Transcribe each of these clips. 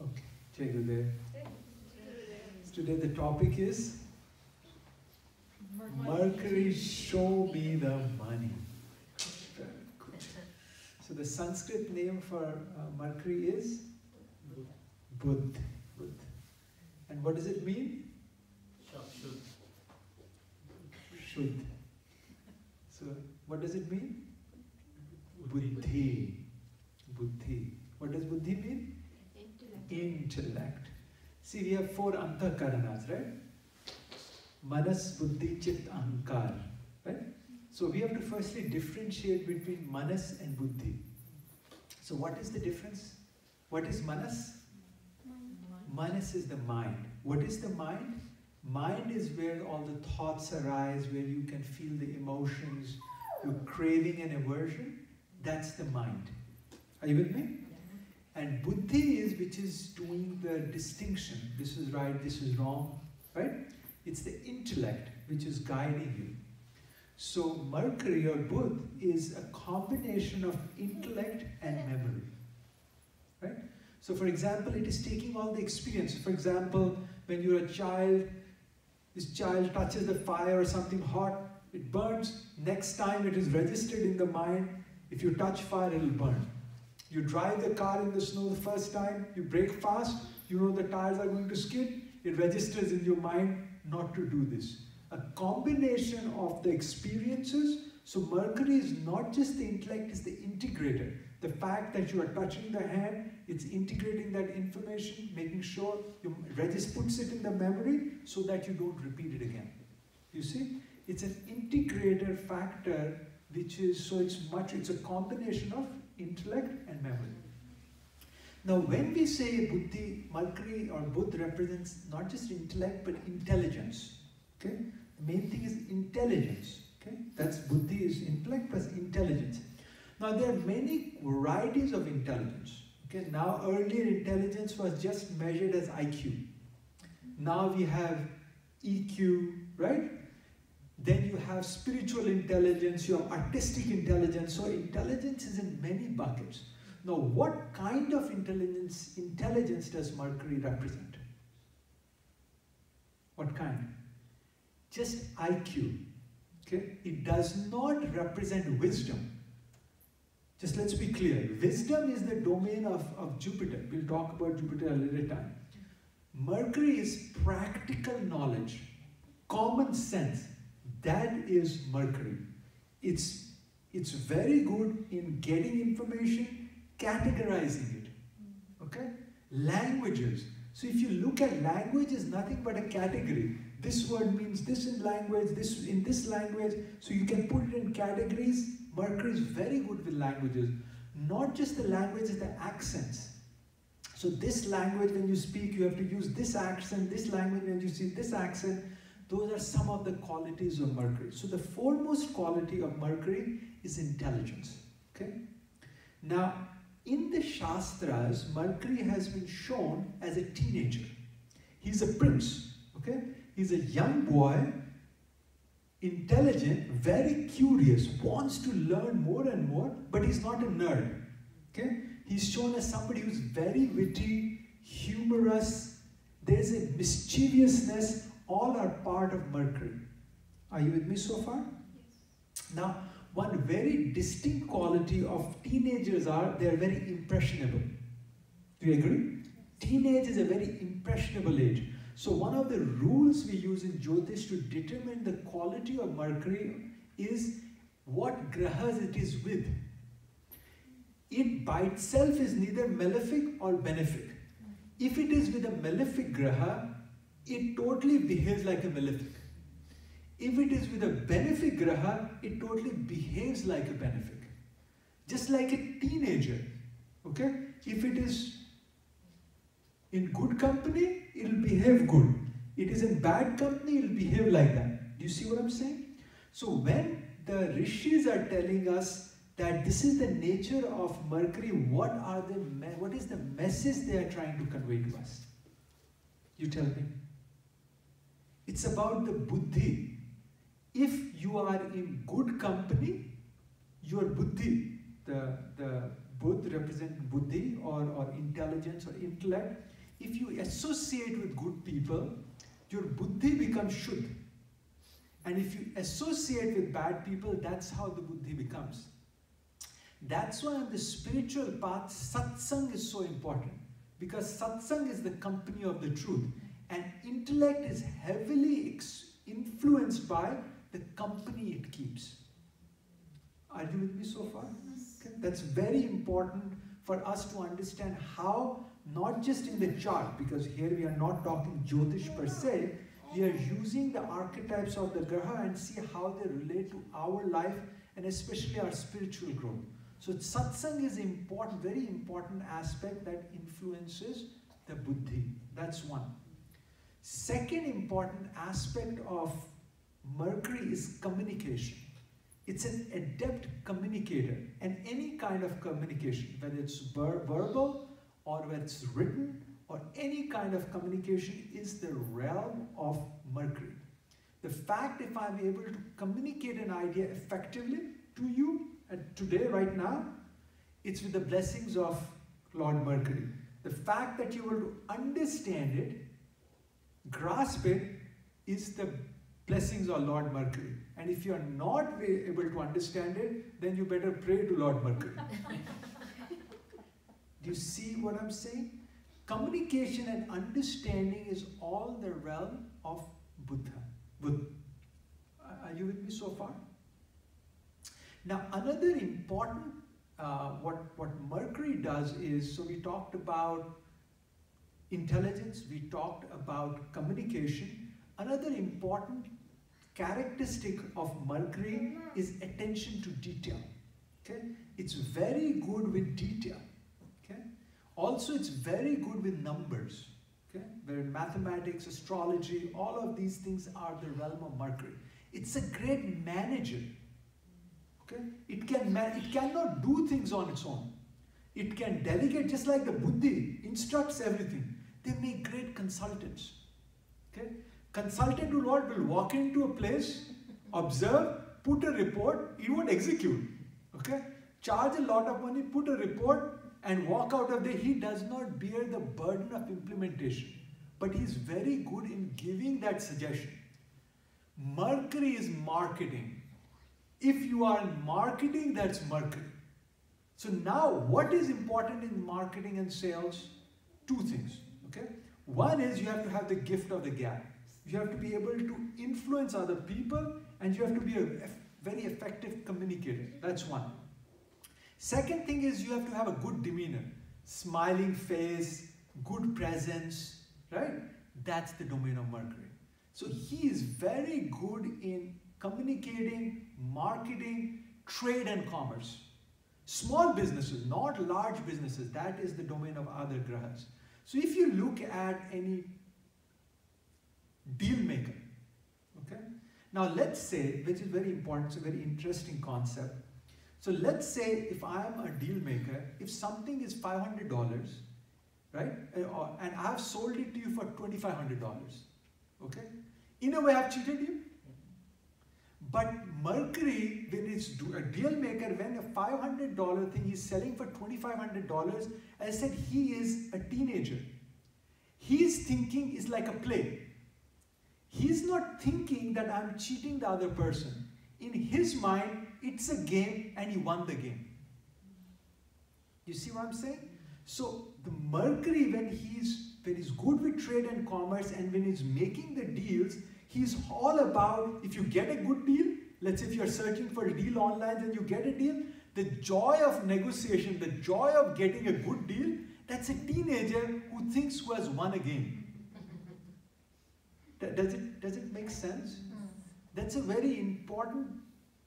Okay, Jai Gurudev. Today the topic is Mercury, show me the money. Very good. So the Sanskrit name for Mercury is Buddh. And what does it mean? Shuddh. So what does it mean? Buddhi. What does Buddhi mean? Intellect. See, we have 4 antahkaranas, right? Manas, Buddhi, Chit, Ahankar, right? So we have to firstly differentiate between Manas and Buddhi. So what is the difference? What is Manas? Manas is the mind. What is the mind? Mind is where all the thoughts arise, where you can feel the emotions, your craving and aversion. That's the mind. Are you with me? And Buddhi is which is doing the distinction. This is right, this is wrong, right? It's the intellect which is guiding you. So Mercury or Buddh is a combination of intellect and memory, right? So for example, it is taking all the experience. For example, when you're a child, this child touches the fire or something hot, it burns. Next time it is registered in the mind, if you touch fire, it will burn. You drive the car in the snow the first time, you brake fast, you know the tires are going to skid, it registers in your mind not to do this. A combination of the experiences. So Mercury is not just the intellect, it's the integrator. The fact that you are touching the hand, it's integrating that information, making sure you puts it in the memory so that you don't repeat it again. You see? It's an integrator factor which is, so it's a combination of intellect and memory. Now when we say Buddhi, Mercury or Buddh represents not just intellect but intelligence. Okay? The main thing is intelligence. Okay? That's Buddhi is intellect plus intelligence. Now there are many varieties of intelligence. Okay? Now earlier intelligence was just measured as IQ. Now we have EQ, right? Then you have spiritual intelligence, you have artistic intelligence. So intelligence is in many buckets. Now what kind of intelligence does Mercury represent? What kind? Just IQ. Okay? It does not represent wisdom. Just let's be clear. Wisdom is the domain of Jupiter. We'll talk about Jupiter a little time. Mercury is practical knowledge, common sense. That is Mercury. It's very good in getting information, categorizing it. Okay? Languages. So if you look at language, is nothing but a category. This word means this in language, this in this language. So you can put it in categories. Mercury is very good with languages. Not just the languages, the accents. So this language, when you speak, you have to use this accent. This language, when you see this accent. Those are some of the qualities of Mercury. So the foremost quality of Mercury is intelligence. Okay? Now, in the Shastras, Mercury has been shown as a teenager. He's a prince. Okay? He's a young boy, intelligent, very curious, wants to learn more and more, but he's not a nerd. Okay? He's shown as somebody who's very witty, humorous. There's a mischievousness. All are part of Mercury. Are you with me so far? Yes. Now, one very distinct quality of teenagers are they're very impressionable. Do you agree? Teenage is a very impressionable age. So one of the rules we use in Jyotish to determine the quality of Mercury is what grahas it is with. It by itself is neither malefic or benefic. If it is with a malefic graha, it totally behaves like a malefic. If it is with a benefic graha, it totally behaves like a benefic. Just like a teenager, okay? If it is in good company, it will behave good. It is in bad company, it will behave like that. Do you see what I'm saying? So when the rishis are telling us that this is the nature of Mercury, what is the message they are trying to convey to us? You tell me. It's about the buddhi. If you are in good company, your buddhi, the Budh represent buddhi or intelligence or intellect. If you associate with good people, your buddhi becomes shuddh. And if you associate with bad people, that's how the buddhi becomes. That's why on the spiritual path, satsang is so important. Because satsang is the company of the truth. And intellect is heavily influenced by the company it keeps. Are you with me so far? Okay. That's very important for us to understand how, not just in the chart, because here we are not talking Jyotish per se, we are using the archetypes of the Graha and see how they relate to our life and especially our spiritual growth. So satsang is important, very important aspect that influences the buddhi. That's one. Second important aspect of Mercury is communication. It's an adept communicator, and any kind of communication, whether it's verbal or whether it's written or any kind of communication, is the realm of Mercury. The fact if I'm able to communicate an idea effectively to you today, right now, it's with the blessings of Lord Mercury. The fact that you will understand it, grasp it, is the blessings of Lord Mercury. And if you are not able to understand it, then you better pray to Lord Mercury. Do you see what I'm saying? Communication and understanding is all the realm of Buddha. Are you with me so far? Now, another important, what Mercury does is, so we talked about intelligence, we talked about communication. Another important characteristic of Mercury is attention to detail. Okay? It's very good with detail. Okay? Also, it's very good with numbers. Okay? Where mathematics, astrology, all of these things are the realm of Mercury. It's a great manager. Okay? It cannot do things on its own. It can delegate, just like the buddhi instructs everything. They make great consultants. Okay? Consultant to Lord will walk into a place, observe, put a report, he won't execute. Okay? Charge a lot of money, put a report, and walk out of there. He does not bear the burden of implementation. But he's very good in giving that suggestion. Mercury is marketing. If you are in marketing, that's Mercury. So now, what is important in marketing and sales? Two things. Okay? One is you have to have the gift of the gab. You have to be able to influence other people, and you have to be a very effective communicator. That's one. Second thing is you have to have a good demeanor. Smiling face, good presence, right? That's the domain of Mercury. So he is very good in communicating, marketing, trade and commerce. Small businesses, not large businesses. That is the domain of other grahas. So if you look at any deal maker, okay? Now let's say, which is very important, it's a very interesting concept. So let's say if I am a deal maker, if something is $500, right? And I have sold it to you for $2,500, okay? In a way I've cheated you. But Mercury, when it's a deal maker, when a $500 thing is selling for $2,500, as I said, he is a teenager. His thinking is like a play. He's not thinking that I'm cheating the other person. In his mind, it's a game and he won the game. You see what I'm saying? So the Mercury, when he's good with trade and commerce and when he's making the deals, he's all about, if you get a good deal, let's say if you're searching for a deal online and you get a deal, the joy of negotiation, the joy of getting a good deal, that's a teenager who thinks who has won a game. Does it make sense? That's a very important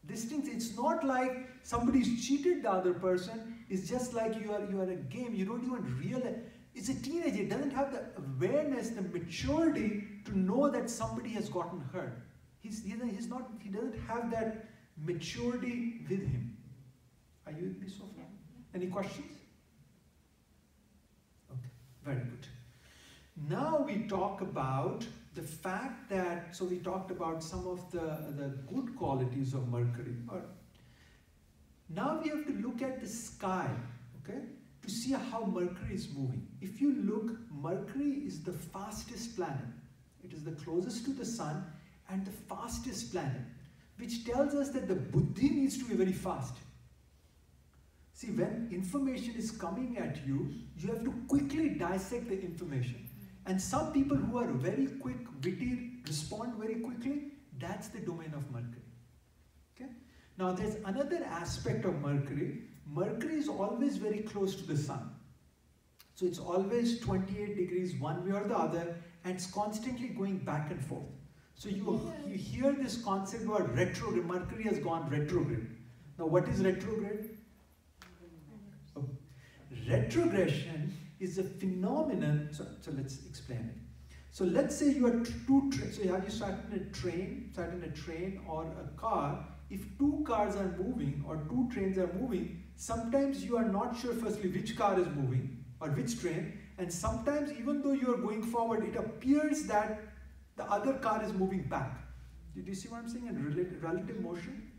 distinction. It's not like somebody's cheated the other person. It's just like you are a game. You don't even realize. It's a teenager. It doesn't have the awareness, the maturity to know that somebody has gotten hurt. He doesn't have that maturity with him. Are you with me so far? Any questions? Okay, very good. Now we talk about the fact that, so we talked about some of the good qualities of Mercury. Now we have to look at the sky. okay, to see how Mercury is moving. If you look, Mercury is the fastest planet. It is the closest to the sun and the fastest planet, which tells us that the buddhi needs to be very fast. See, when information is coming at you, you have to quickly dissect the information. And some people who are very quick, witty, respond very quickly, that's the domain of Mercury. Okay? Now there's another aspect of Mercury. Mercury is always very close to the sun. So it's always 28 degrees one way or the other, and it's constantly going back and forth. So you hear this concept about retrograde. Mercury has gone retrograde. Now what is retrograde? Retrogression is a phenomenon, so let's explain it. So let's say you are you start in a train or a car. If two cars are moving or two trains are moving, sometimes you are not sure firstly which car is moving or which train, and sometimes even though you are going forward, it appears that the other car is moving back. Did you see what I'm saying in relative motion?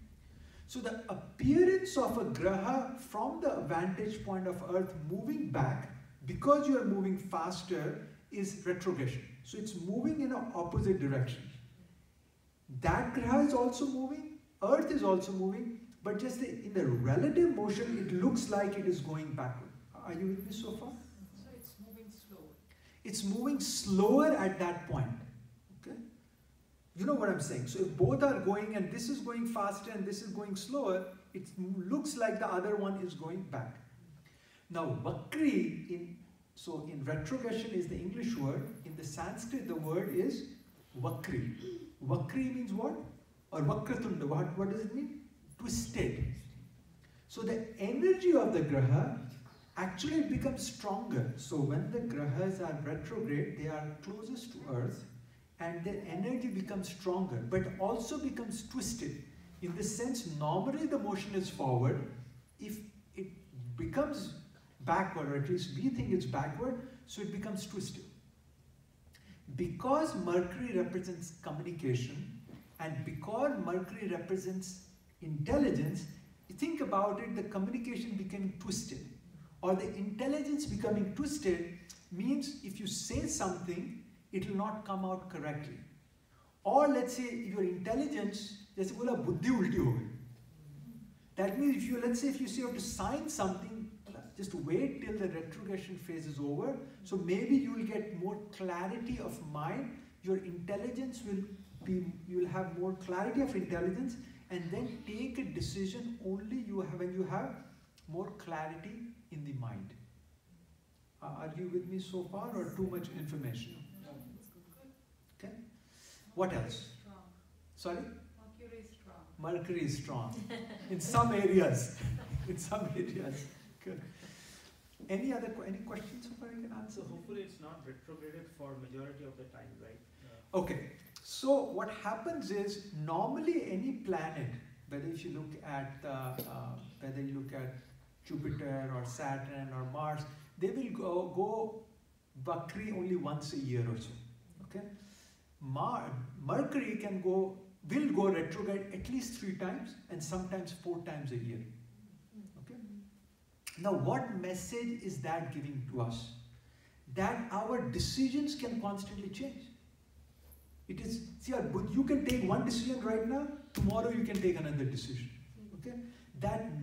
So the appearance of a graha from the vantage point of Earth moving back, because you are moving faster, is retrogression. So it's moving in an opposite direction. That graha is also moving, Earth is also moving, but just in the relative motion, it looks like it is going backward. Are you with me so far? So it's moving slower. It's moving slower at that point. Okay? You know what I'm saying? So if both are going and this is going faster and this is going slower, it looks like the other one is going back. Now, vakri in retrogression is the English word. In the Sanskrit, the word is vakri. Vakri means what? Or vakratunda. What does it mean? Twisted. So the energy of the graha actually becomes stronger. So when the grahas are retrograde, they are closest to Earth, and their energy becomes stronger, but also becomes twisted. In the sense, normally the motion is forward. If it becomes backward, or at least we think it's backward, so it becomes twisted. Because Mercury represents communication, and because Mercury represents intelligence, you think about it, the communication becoming twisted, or the intelligence becoming twisted means if you say something, it will not come out correctly. Or let's say your intelligence, जैसे बोला बुद्धि उल्टी हो गई. That means if you say you have to sign something, just wait till the retrogression phase is over. So maybe you will get more clarity of mind. Your intelligence you will have more clarity of intelligence, and then take a decision only when you have more clarity in the mind. Are you with me so far, or too much information? Okay. What else? Sorry? Mercury is strong. Mercury is strong. In some areas. In some areas. Good. Any questions so far you can answer? So hopefully it's not retrograded for majority of the time, right? Okay. So what happens is, normally any planet, whether if you look at Jupiter or Saturn or Mars, they will go vakri only once a year or so. Okay. Mercury will go retrograde at least 3 times, and sometimes 4 times a year. Okay. Now what message is that giving to us? That our decisions can constantly change. It is, you can take one decision right now, tomorrow you can take another decision. Okay? That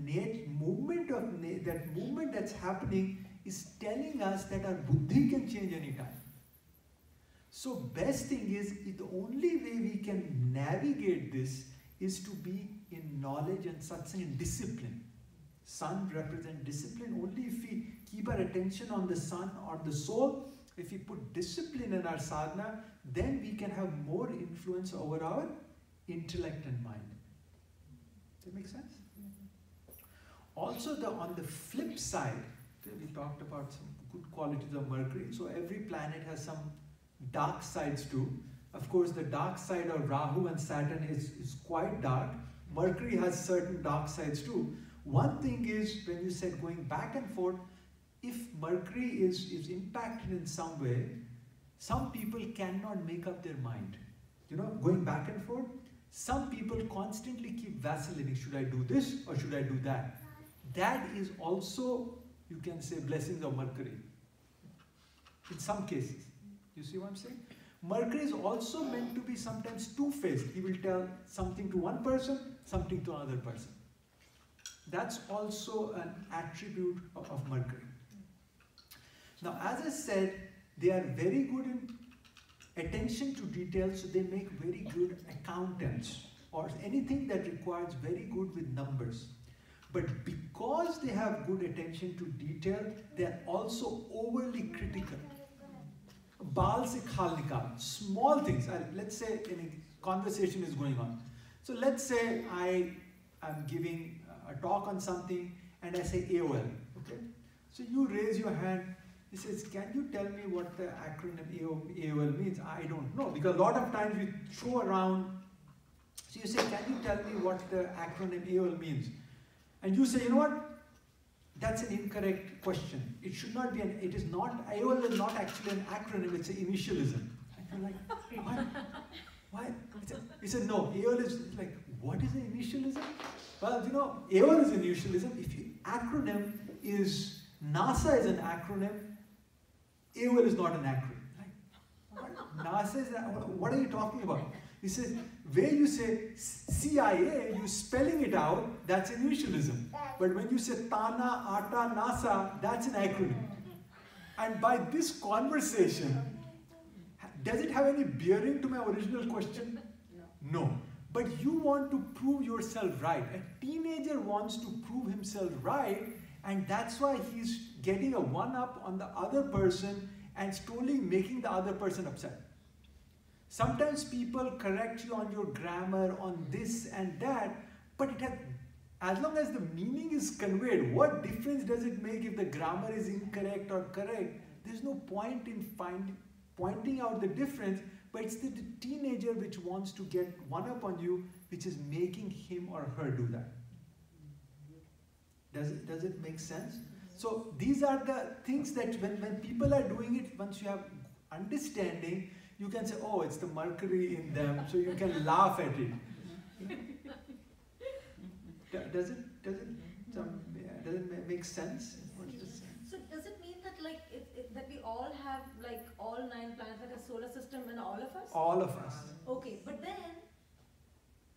movement that's happening is telling us that our buddhi can change anytime. So best thing is, the only way we can navigate this is to be in knowledge and satsang and discipline. Sun represents discipline. Only if we keep our attention on the sun or the soul, if we put discipline in our sadhana, then we can have more influence over our intellect and mind. Does that make sense? Also, on the flip side, we talked about some good qualities of Mercury. So every planet has some dark sides too. Of course, the dark side of Rahu and Saturn is quite dark. Mercury has certain dark sides too. One thing is, when you said going back and forth, if Mercury is impacted in some way, some people cannot make up their mind. Going back and forth, some people constantly keep vacillating. Should I do this or should I do that? That is also, you can say blessings of Mercury. In some cases. You see what I'm saying? Mercury is also meant to be sometimes two-faced. He will tell something to one person, something to another person. That's also an attribute of Mercury. Now, as I said, they are very good in attention to detail, so they make very good accountants or anything that requires very good with numbers. But because they have good attention to detail, they are also overly critical. Baal se khal nikal, small things. Let's say a conversation is going on. So let's say I am giving a talk on something and I say AOL. Okay? So you raise your hand. He says, can you tell me what the acronym AOL means? I don't know. Because a lot of times we throw around. So you say, can you tell me what the acronym AOL means? And you say, you know what? That's an incorrect question. It should not be it is not, AOL is not actually an acronym, it's an initialism. And you're like, what? Why? He said, no, AOL is like, what is an initialism? Well, you know, AOL is an initialism. If your acronym is, NASA is an acronym, AOL is not an acronym. Like, what? NASA is, what are you talking about? He says, where you say CIA, you spelling it out, that's an initialism. But when you say Tana, Ata, NASA, that's an acronym. And by this conversation, does it have any bearing to my original question? No. But you want to prove yourself right. A teenager wants to prove himself right, and that's why he's getting a one-up on the other person and slowly making the other person upset. Sometimes people correct you on your grammar, on this and that, but as long as the meaning is conveyed, what difference does it make if the grammar is incorrect or correct? There's no point in pointing out the difference, but it's the teenager which wants to get one up on you, which is making him or her do that. Does it make sense? So these are the things that when people are doing it, once you have understanding, you can say, oh, it's the Mercury in them, so you can laugh at it. Does it make sense? So does it mean that like that we all have like all 9 planets like a solar system in all of us? All of us. Okay, but then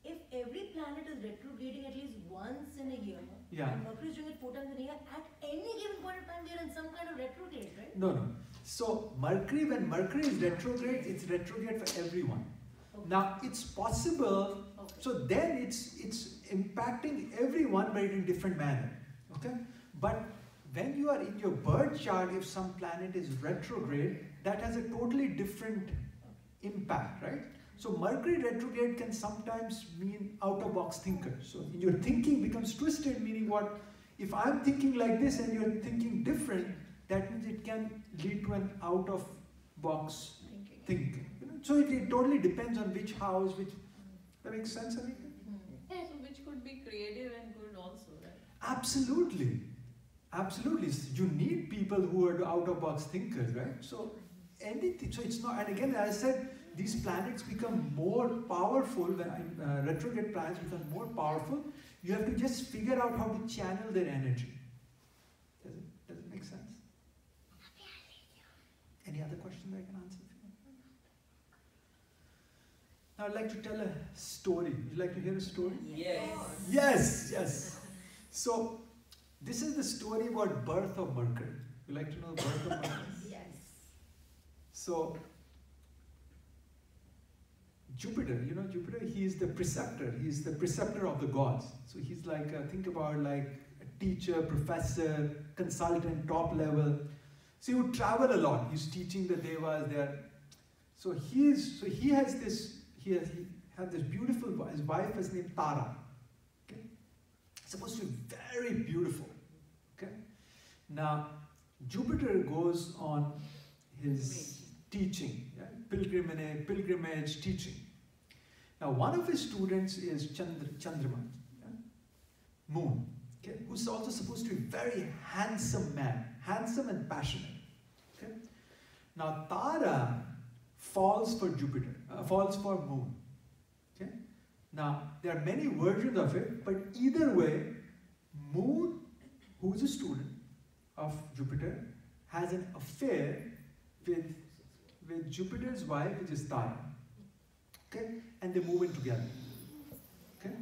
if every planet is retrograding at least once in a year, and Mercury is doing it 4 times in a year, at any given point of time we are in some kind of retrograde, right? No. So Mercury, when Mercury is retrograde, it's retrograde for everyone. Okay. Now it's possible, so then it's impacting everyone but in a different manner. Okay? But when you are in your birth chart, if some planet is retrograde, that has a totally different impact, right? So Mercury retrograde can sometimes mean out-of-box thinker. So your thinking becomes twisted, meaning what? If I'm thinking like this and you're thinking different, that means it can lead to an out-of-box thinking. You know? So it totally depends on which house, that makes sense, Anika? So which could be creative and good also, right? Absolutely. Absolutely. You need people who are out-of-box thinkers, right? So anything, so it's not, and again, as I said, these planets become more powerful, when retrograde planets become more powerful, you have to just figure out how to channel their energy. Does it make sense? Any other questions I can answer? Now I'd like to tell a story. Would you like to hear a story? Yes. So this is the story about birth of Mercury. Would you like to know the birth of Mercury? Yes. So Jupiter, Jupiter, he is the preceptor. He is the preceptor of the gods. So he's like, think about like a teacher, professor, consultant, top level. So he would travel a lot. He's teaching the devas there. So he had this beautiful, his wife is named Tara. Okay? Supposed to be very beautiful. Okay? Now, Jupiter goes on his teaching, pilgrimage teaching. Now, one of his students is Chandrama, Moon, okay, who's also supposed to be a very handsome man, handsome and passionate. Okay? Now, Tara falls for Jupiter, falls for Moon. Okay? Now, there are many versions of it, but either way, Moon, who's a student, of Jupiter has an affair with Jupiter's wife, which is Tara. Okay? And they move in together. Okay?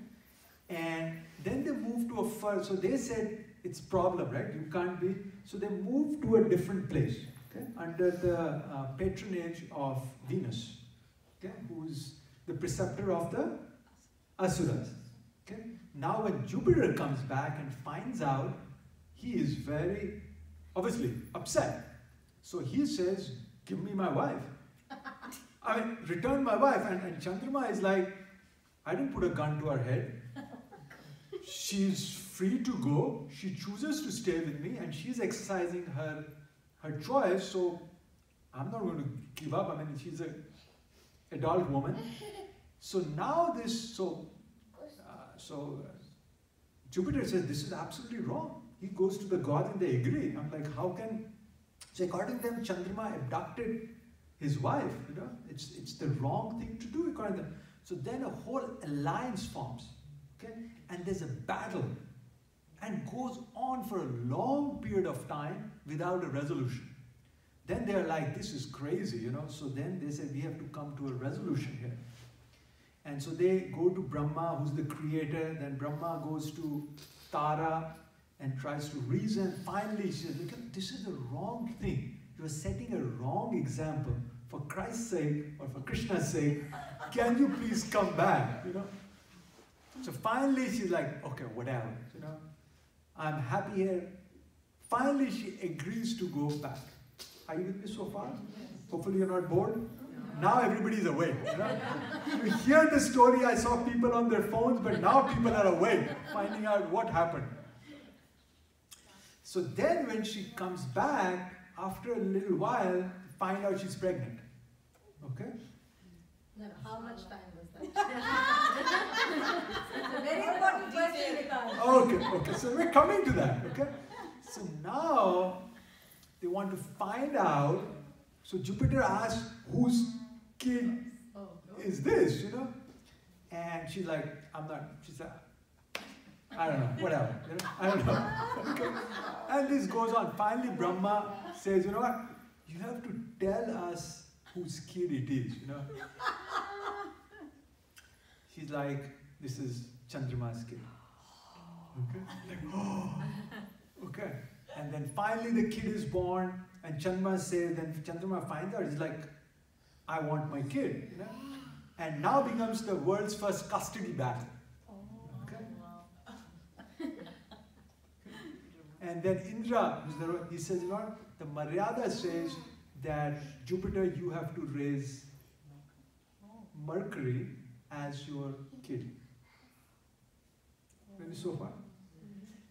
And then they move to a fur. So they said it's problem, right? You can't be. So they move to a different place, okay? Under the patronage of Venus, okay? Who's the preceptor of the Asuras. Okay? Now when Jupiter comes back and finds out, he is very, obviously, upset. So he says, give me my wife. I mean, return my wife. And Chandrama is like, I didn't put a gun to her head. She's free to go. She chooses to stay with me and she's exercising her choice. So I'm not going to give up. I mean, she's an adult woman. So now Jupiter says, this is absolutely wrong. He goes to the gods and they agree. I'm like, how can... So according to them, Chandrama abducted his wife. You know, it's the wrong thing to do according to them. So then a whole alliance forms. Okay? And there's a battle. And goes on for a long period of time without a resolution. Then they're like, this is crazy, you know. So then they say, we have to come to a resolution here. And so they go to Brahma, who's the creator. Then Brahma goes to Tara and tries to reason. Finally, she says, look, this is the wrong thing. You are setting a wrong example. For Christ's sake, or for Krishna's sake, can you please come back, you know? So finally, she's like, okay, whatever, you know. I'm happy here. Finally, she agrees to go back. Are you with me so far? Yes. Hopefully you're not bored. Now everybody's awake. You know? You hear the story, I saw people on their phones, but now people are awake, finding out what happened. So then when she comes back, after a little while, find out she's pregnant. Okay? No, how much time was that? It's a very important question, Vikas. Okay, so we're coming to that, okay? So now, they want to find out, so Jupiter asks, whose kid is this, you know? And she's like, she's like, I don't know, whatever, you know? I don't know. Okay. And this goes on. Finally, Brahma says, you know what? You have to tell us whose kid it is, you know? She's like, this is Chandrama's kid. Okay? Like, oh, okay. And then finally the kid is born, and Chandrama says, then Chandrama finds out, he's like, I want my kid, you know? And now becomes the world's first custody battle. Okay? And then Indra, he says, you know, the Maryada says that Jupiter, you have to raise Mercury as your kid. Maybe so far.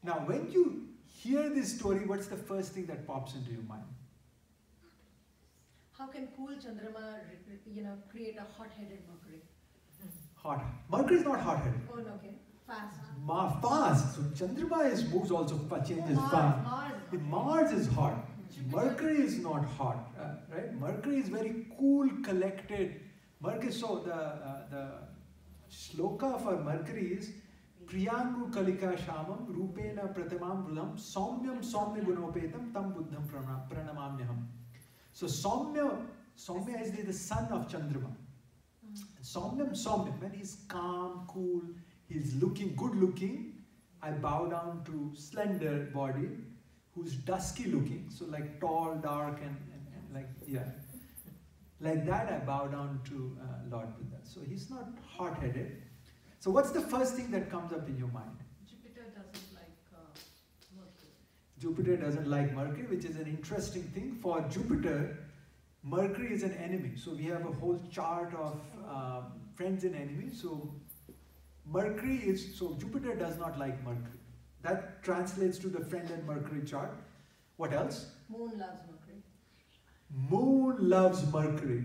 Now, when you hear this story, what's the first thing that pops into your mind? How can cool Chandrama, you know, create a hot-headed Mercury? Hot. Mercury is not hot-headed. Oh, no, okay. Fast. Fast. So Chandrama moves also, changes fast. Mars is hot. Mercury is not hot, right? Mercury is very cool, collected. Mercury, so the shloka for Mercury is Priyangu Kalika Shamam Rupena Pratamam Vrudam Somyam Somya Gunopetam Tam Buddham Pranamamyaham. So Somya is the son of Chandrama. Somya, when he's calm, cool, he's looking good looking, I bow down to slender body, who's dusky looking, so like tall, dark, and like, yeah. Like that I bow down to Lord Buddha. So he's not hot-headed. So what's the first thing that comes up in your mind? Jupiter doesn't like Mercury. Jupiter doesn't like Mercury, which is an interesting thing. For Jupiter, Mercury is an enemy. So we have a whole chart of friends and enemies. So Jupiter does not like Mercury. That translates to the friend and Mercury chart. What else? Moon loves Mercury. Moon loves Mercury.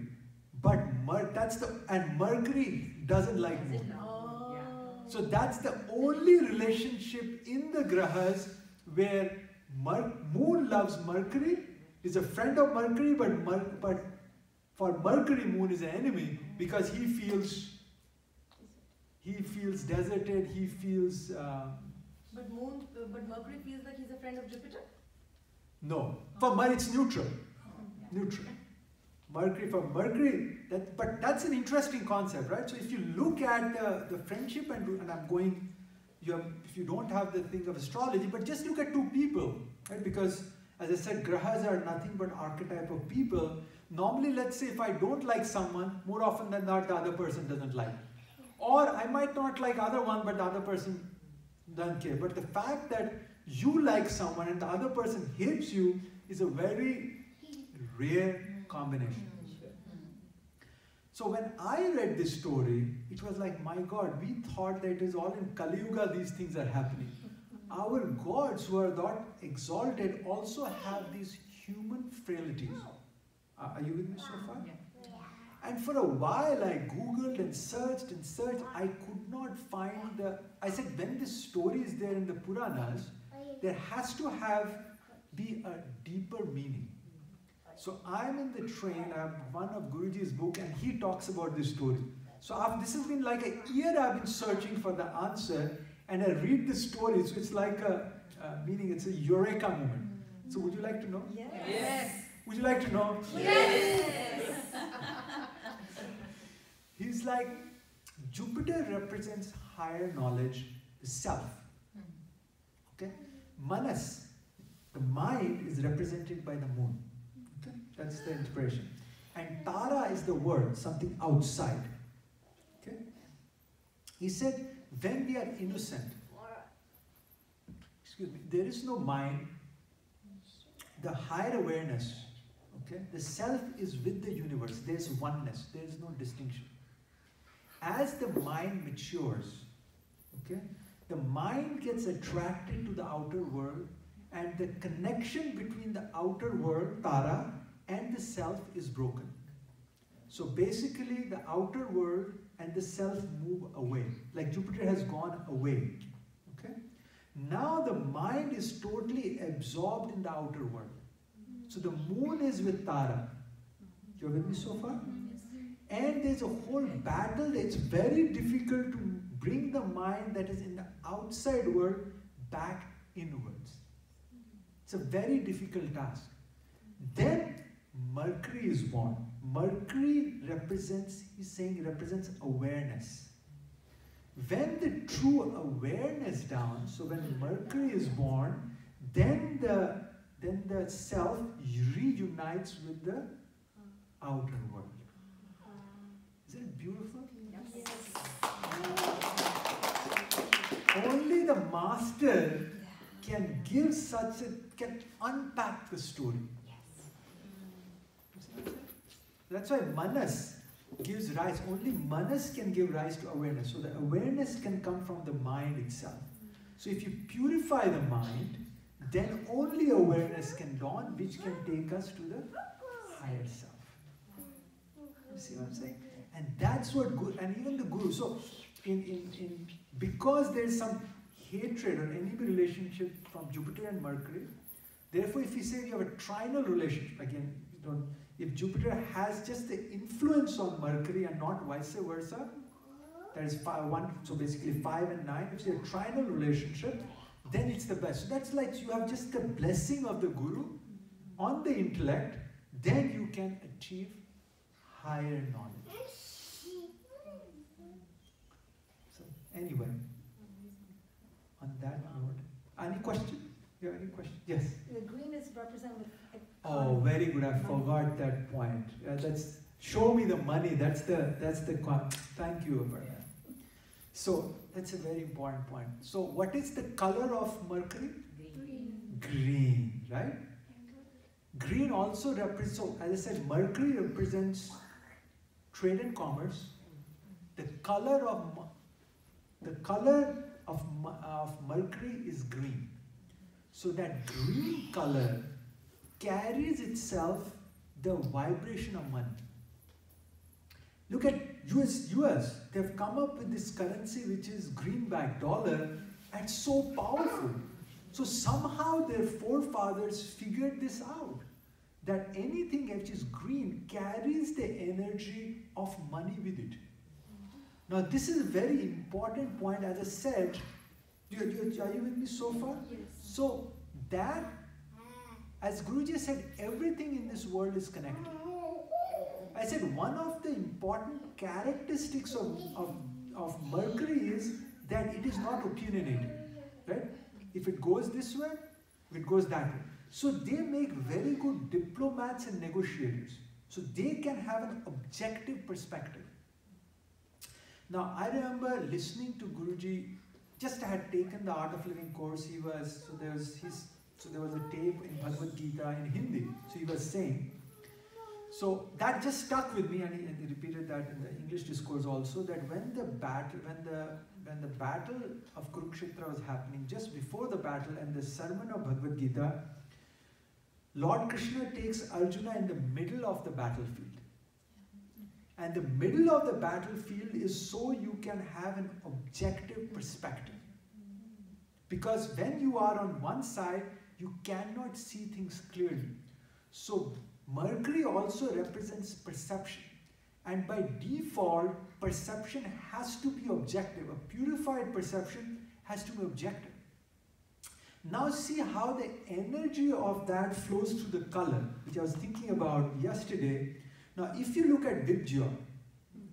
But Mercury doesn't like Moon. So that's the only relationship in the grahas where Moon loves Mercury, is a friend of Mercury, but for Mercury, Moon is an enemy because he feels deserted, he feels... But Mercury feels like he's a friend of Jupiter? No. For Mercury, it's neutral. Neutral. Mercury for Mercury, but that's an interesting concept, right? So if you look at the friendship and I'm going, if you don't have the thing of astrology, but just look at two people, right? Because as I said, grahas are nothing but archetype of people. Normally, let's say if I don't like someone, more often than not, the other person doesn't like. Or I might not like other one, but the other person doesn't care. But the fact that you like someone and the other person hates you is a very rare combination. So when I read this story, it was like, my God, we thought that it is all in Kali Yuga these things are happening. Our gods who are not exalted also have these human frailties. Are you with me so far? And for a while I googled and searched, I could not find I said, when this story is there in the Puranas, there has to be a deeper meaning. So I'm in the train, I have one of Guruji's book and he talks about this story. So after, this has been like a year I've been searching for the answer and I read the story, so it's like meaning it's a eureka moment. So would you like to know? Yes. Would you like to know? Yes. He's like, Jupiter represents higher knowledge, the self. Okay? Manas, the mind, is represented by the moon. Okay? That's the inspiration. And Tara is the word, something outside. Okay? He said, when we are innocent, excuse me, there is no mind, the higher awareness, okay? The self is with the universe. There is oneness. There is no distinction. As the mind matures, okay, the mind gets attracted to the outer world and the connection between the outer world, Tara, and the self is broken. So basically the outer world and the self move away. Like Jupiter has gone away. Okay? Now the mind is totally absorbed in the outer world. So the moon is with Tara. You're with me so far? And there's a whole battle. It's very difficult to bring the mind that is in the outside world back inwards. It's a very difficult task. Then Mercury is born. Mercury represents, he's saying, represents awareness. When the true awareness dawns, so when Mercury is born, then the self reunites with the outer world. Isn't it beautiful? Yes. Only the master can give can unpack the story. That's why Manas gives rise, only Manas can give rise to awareness. So the awareness can come from the mind itself. So if you purify the mind, then only awareness can dawn, which can take us to the higher self. You see what I'm saying? And that's what Guru, and even the Guru. So because there's some hatred or enemy relationship from Jupiter and Mercury, therefore if you say you have a trinal relationship, again, if Jupiter has just the influence on Mercury and not vice versa, that is 1, so basically 5 and 9, if it's a trinal relationship, then it's the best. So that's like you have just the blessing of the Guru on the intellect, then you can achieve higher knowledge. So anyway, on that note, any question? You have any question? Yes? The green is represented with Oh, very good. I forgot that point. That's show me the money. That's the thank you for that. So that's a very important point. So what is the color of Mercury? green. Green, right? Green also represents. So as I said, Mercury represents trade and commerce. The color of Mercury is green. So that green color carries itself the vibration of money. Look at US. They've come up with this currency which is greenback dollar and so powerful. So somehow their forefathers figured this out, that anything which is green carries the energy of money with it. Now this is a very important point. As I said, are you with me so far? Yes. So that as Guruji said, everything in this world is connected. I said one of the important characteristics of Mercury is that it is not opinionated, right? If it goes this way, it goes that way. So they make very good diplomats and negotiators. So they can have an objective perspective. Now I remember listening to Guruji, just I had taken the Art of Living course. There was a tape in Bhagavad Gita in Hindi. So he was saying, so that just stuck with me, and he repeated that in the English discourse also, that when the battle of Kurukshetra was happening, just before the battle and the sermon of Bhagavad Gita, Lord Krishna takes Arjuna in the middle of the battlefield. And the middle of the battlefield is so you can have an objective perspective. Because when you are on one side, you cannot see things clearly. So Mercury also represents perception. And by default, perception has to be objective. A purified perception has to be objective. Now see how the energy of that flows through the color, which I was thinking about yesterday. Now if you look at Vibgyor,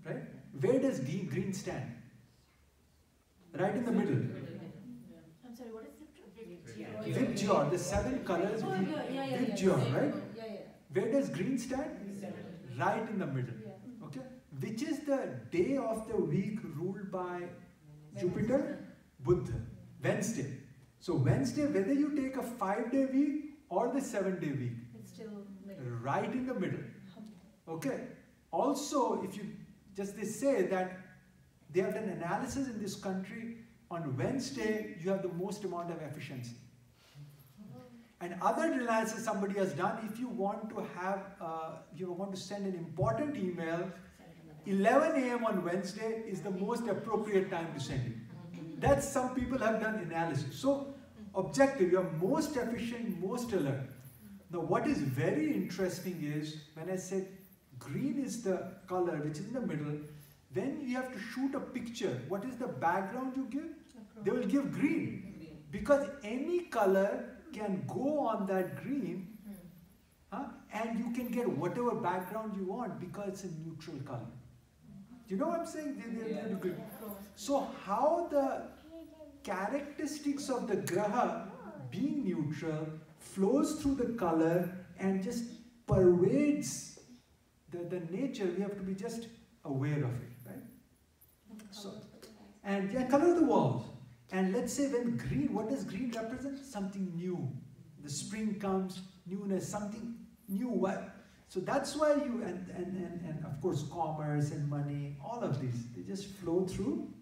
right, where does green stand? Right in the middle. I'm sorry, what is Vibgyor, the 7 colors, Vibgyor, right? Where does green stand? Right in the middle. Okay? Which is the day of the week ruled by Jupiter? Buddha. Wednesday. So Wednesday, whether you take a 5-day week or the 7-day week, it's still right in the middle. Okay. Also, if you they say that they have done analysis in this country, on Wednesday you have the most amount of efficiency. And other analysis somebody has done, if you want to have, you want to send an important email, 11 a.m. on Wednesday is the most appropriate time to send it. That's some people have done analysis. So objective, you are most efficient, most alert. Now what is very interesting is, when I said green is the color which is in the middle, when you have to shoot a picture, what is the background you give? They will give green. Because any color can go on that green, and you can get whatever background you want because it's a neutral color. Do you know what I'm saying? They green. So how the characteristics of the graha being neutral flows through the color and just pervades the nature, we have to be just aware of it, right? So, and color the walls. And let's say when green, what does green represent? Something new. The spring comes, newness, something new. What? So that's why you, and of course commerce and money, all of these, they just flow through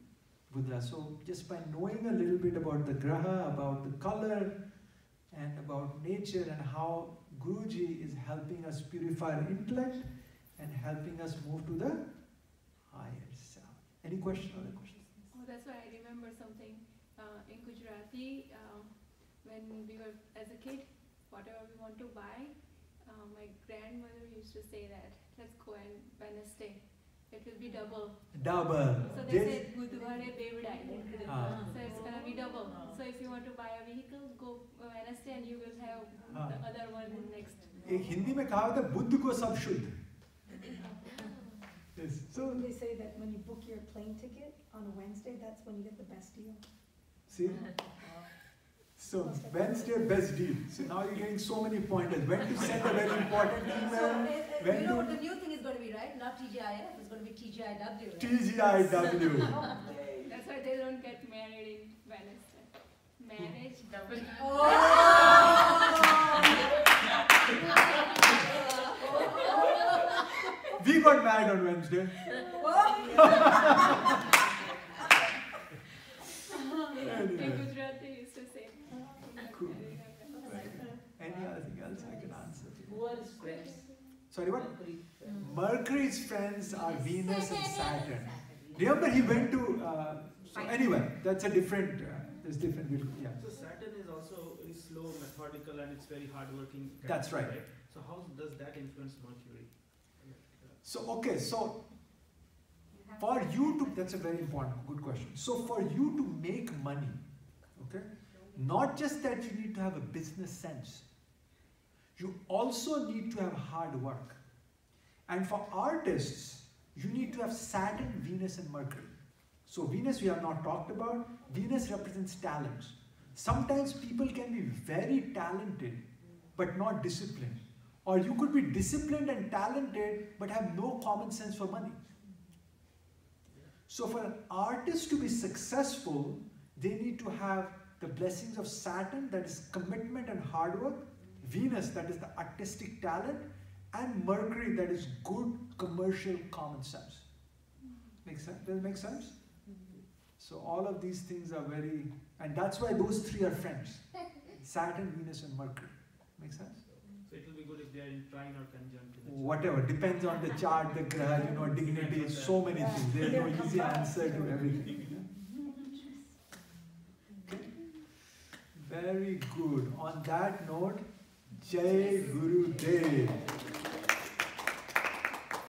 Buddha. So just by knowing a little bit about the graha, about the color, and about nature, and how Guruji is helping us purify our intellect and helping us move to the higher self. Any question or other questions? Oh, that's why I remember something in Gujarati, when we were as a kid, whatever we want to buy, my grandmother used to say that, let's go and Wednesday. It will be double. Double. So they said, Budhware Devadai. So it's going to be double. So if you want to buy a vehicle, go Wednesday and you will have the other one next. एक हिंदी में कहा था बुद्ध को सब शुद्ध. Yes. So they say that when you book your plane ticket on a Wednesday, that's when you get the best deal. See? So Wednesday, best deal. So now you're getting so many pointers. When to send a very important email. So, you know what the new thing is going to be, right? Not TGIF, it's going to be TGIW. Right? TGIW. That's why they don't get married in Wednesday. Marriage double. We got married on Wednesday. In Gujarati used to say. Cool. Anything else I can answer? Who are his friends? Sorry, what? Mercury's friends. Mercury's friends are Venus and Saturn. Remember, he went to. So anyway, that's a different. There's different. Yeah. So Saturn is also very slow, methodical, and it's very hardworking. That's right. So how does that influence Mercury? So okay, so for you to, that's a very important, good question. So for you to make money, okay, not just that you need to have a business sense, you also need to have hard work. And for artists, you need to have Saturn, Venus and Mercury. So Venus we have not talked about. Venus represents talents. Sometimes people can be very talented but not disciplined. Or you could be disciplined and talented but have no common sense for money. So for an artist to be successful, they need to have the blessings of Saturn, that is commitment and hard work, Venus, that is the artistic talent, and Mercury, that is good commercial common sense. Makes sense? Does it make sense? So all of these things are very, and that's why those three are friends. Saturn, Venus and Mercury. Make sense? So it will be good if they are in trine or conjunct. Whatever, depends on the chart, the graha, dignity, so many things. There's no easy answer to everything. Okay? Very good. On that note, Jai Guru Dev.